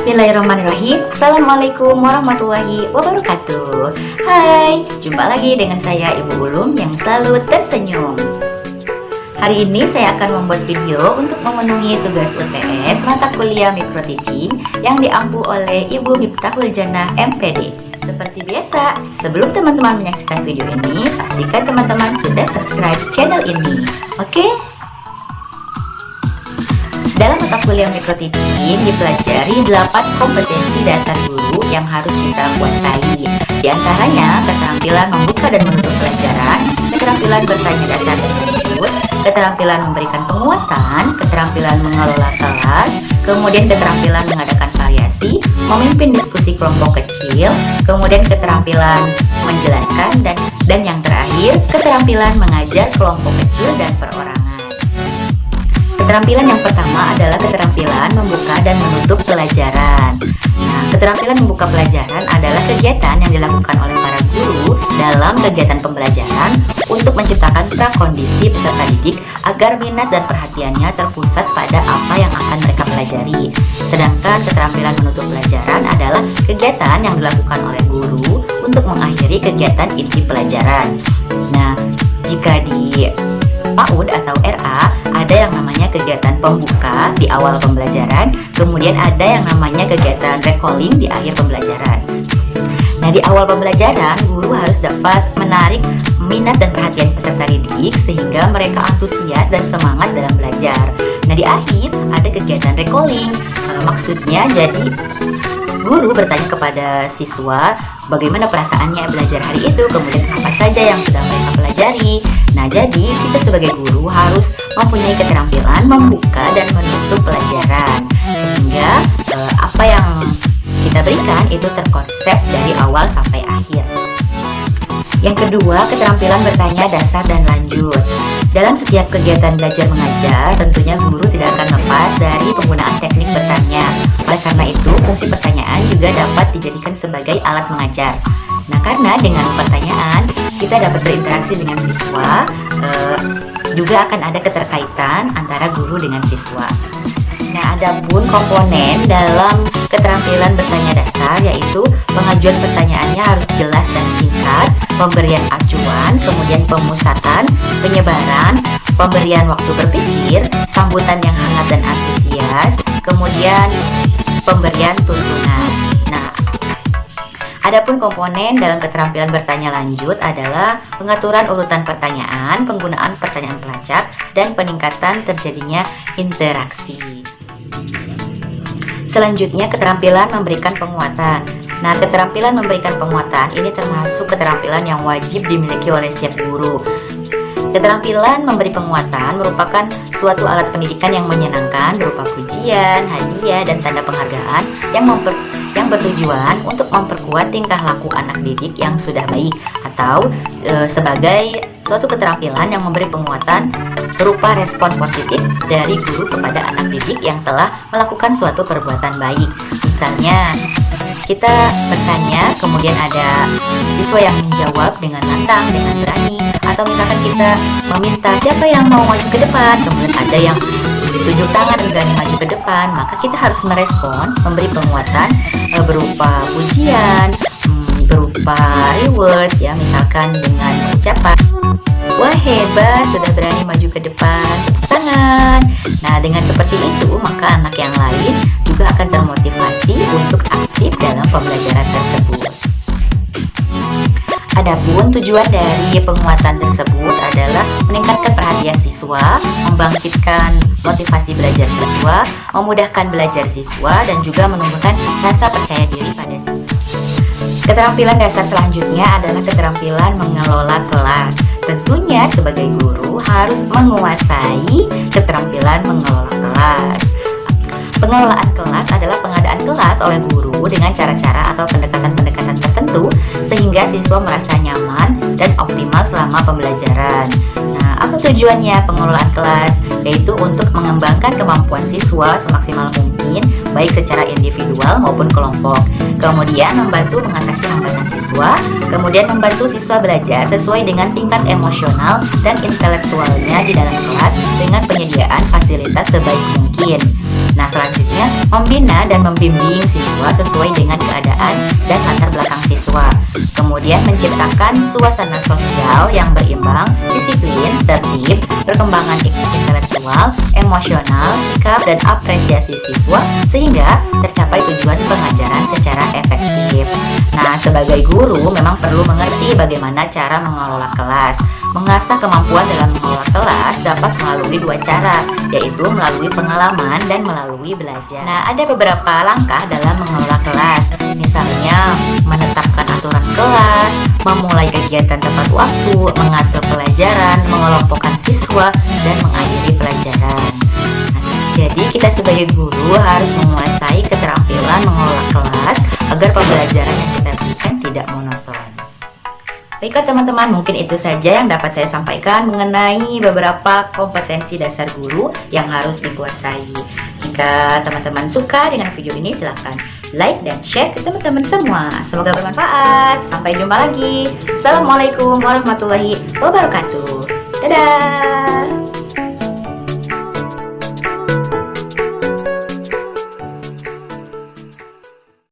Bismillahirrahmanirrahim. Assalamualaikum warahmatullahi wabarakatuh. Hai, jumpa lagi dengan saya Ibu Ulum yang selalu tersenyum. Hari ini saya akan membuat video untuk memenuhi tugas UTS mata kuliah Micro Teaching yang diampu oleh Ibu Miftahul Jannah MPD. Seperti biasa, sebelum teman-teman menyaksikan video ini, pastikan teman-teman sudah subscribe channel ini. Oke? Dalam mata kuliah Micro Teaching dipelajari 8 kompetensi dasar guru yang harus kita kuasai. Di antaranya keterampilan membuka dan menutup pelajaran, keterampilan bertanya dasar dan lanjut, keterampilan memberikan penguatan, keterampilan mengelola kelas, kemudian keterampilan mengadakan variasi, memimpin diskusi kelompok kecil, kemudian keterampilan menjelaskan, dan yang terakhir keterampilan mengajar kelompok kecil dan perorangan. Keterampilan yang pertama adalah keterampilan membuka dan menutup pelajaran. Nah, keterampilan membuka pelajaran adalah kegiatan yang dilakukan oleh para guru dalam kegiatan pembelajaran untuk menciptakan prakondisi peserta didik agar minat dan perhatiannya terpusat pada apa yang akan mereka pelajari. Sedangkan keterampilan menutup pelajaran adalah kegiatan yang dilakukan oleh guru untuk mengakhiri kegiatan inti pelajaran. Nah, jika di PAUD atau RA ada yang namanya kegiatan pembuka di awal pembelajaran, kemudian ada yang namanya kegiatan recalling di akhir pembelajaran. Nah, di awal pembelajaran guru harus dapat menarik minat dan perhatian peserta didik sehingga mereka antusias dan semangat dalam belajar. Nah, di akhir ada kegiatan recalling. Maksudnya jadi guru bertanya kepada siswa bagaimana perasaannya belajar hari itu, kemudian apa saja yang sudah mereka pelajari. Nah, jadi kita sebagai guru harus mempunyai keterampilan membuka dan menutup pelajaran sehingga apa yang kita berikan itu terkonsep dari awal sampai akhir. Yang kedua, keterampilan bertanya dasar dan lanjut. Dalam setiap kegiatan belajar mengajar, tentunya guru tidak akan lepas dari penggunaan teknik bertanya. Oleh karena itu, fungsi pertanyaan juga dapat dijadikan sebagai alat mengajar. Nah, karena dengan pertanyaan kita dapat berinteraksi dengan siswa, juga akan ada keterkaitan antara guru dengan siswa. Nah, ada pun komponen dalam keterampilan bertanya dasar, yaitu pengajuan pertanyaannya harus jelas dan singkat, pemberian acuan, kemudian pemusatan, penyebaran, pemberian waktu berpikir, sambutan yang hangat dan antusias, kemudian pemberian tuntunan. Nah, adapun komponen dalam keterampilan bertanya lanjut adalah pengaturan urutan pertanyaan, penggunaan pertanyaan pelacak, dan peningkatan terjadinya interaksi. Selanjutnya, keterampilan memberikan penguatan. Nah, keterampilan memberikan penguatan ini termasuk keterampilan yang wajib dimiliki oleh setiap guru. Keterampilan memberi penguatan merupakan suatu alat pendidikan yang menyenangkan berupa pujian, hadiah, dan tanda penghargaan yang bertujuan untuk memperkuat tingkah laku anak didik yang sudah baik, atau sebagai suatu keterampilan yang memberi penguatan berupa respon positif dari guru kepada anak didik yang telah melakukan suatu perbuatan baik. Misalnya, kita bertanya, kemudian ada siswa yang menjawab dengan lantang, dengan berani, atau misalkan kita meminta siapa yang mau maju ke depan, kemudian ada yang tunjuk tangan dan berani maju ke depan, maka kita harus merespon, memberi penguatan berupa pujian, berupa reward, ya, misalkan dengan ucapan, wah hebat, sudah berani maju ke depan, tepuk tangan. Nah, dengan seperti itu, maka anak yang lain juga akan termotivasi untuk aktif dalam pembelajaran tersebut. Adapun tujuan dari penguatan tersebut adalah meningkatkan perhatian siswa, membangkitkan motivasi belajar siswa, memudahkan belajar siswa, dan juga menumbuhkan rasa percaya diri pada siswa. Keterampilan dasar selanjutnya adalah keterampilan mengelola kelas. Tentunya sebagai guru harus menguasai keterampilan mengelola kelas. Pengelolaan kelas adalah pengadaan kelas oleh guru dengan cara-cara atau pendekatan-pendekatan tertentu sehingga siswa merasa nyaman dan optimal selama pembelajaran. Nah, apa tujuannya pengelolaan kelas? Yaitu untuk mengembangkan kemampuan siswa semaksimal mungkin, baik secara individual maupun kelompok. Kemudian membantu mengatasi hambatan siswa, kemudian membantu siswa belajar sesuai dengan tingkat emosional dan intelektualnya di dalam kelas dengan penyediaan fasilitas sebaik mungkin. Nah, selanjutnya membina dan membimbing siswa sesuai dengan keadaan dan latar belakang siswa. Kemudian menciptakan suasana sosial yang berimbang, disiplin, tertib, perkembangan intelektual, emosional, sikap, dan apresiasi siswa sehingga tercapai tujuan pengajaran secara efektif. Nah, sebagai guru memang perlu mengerti bagaimana cara mengelola kelas. Mengasah kemampuan dalam mengelola kelas dapat melalui dua cara, yaitu melalui pengalaman dan melalui belajar. Nah, ada beberapa langkah dalam mengelola kelas, misalnya menetapkan aturan kelas, memulai kegiatan tepat waktu, mengatur pelajaran, mengelompokkan siswa, dan mengakhiri pelajaran. Jadi kita sebagai guru harus menguasai keterampilan mengelola kelas agar pembelajaran yang kita berikan tidak monoton. Baiklah teman-teman, mungkin itu saja yang dapat saya sampaikan mengenai beberapa kompetensi dasar guru yang harus dikuasai. Jika teman-teman suka dengan video ini, silahkan like dan share ke teman-teman semua. Semoga bermanfaat. Sampai jumpa lagi. Assalamualaikum warahmatullahi wabarakatuh. Dadah.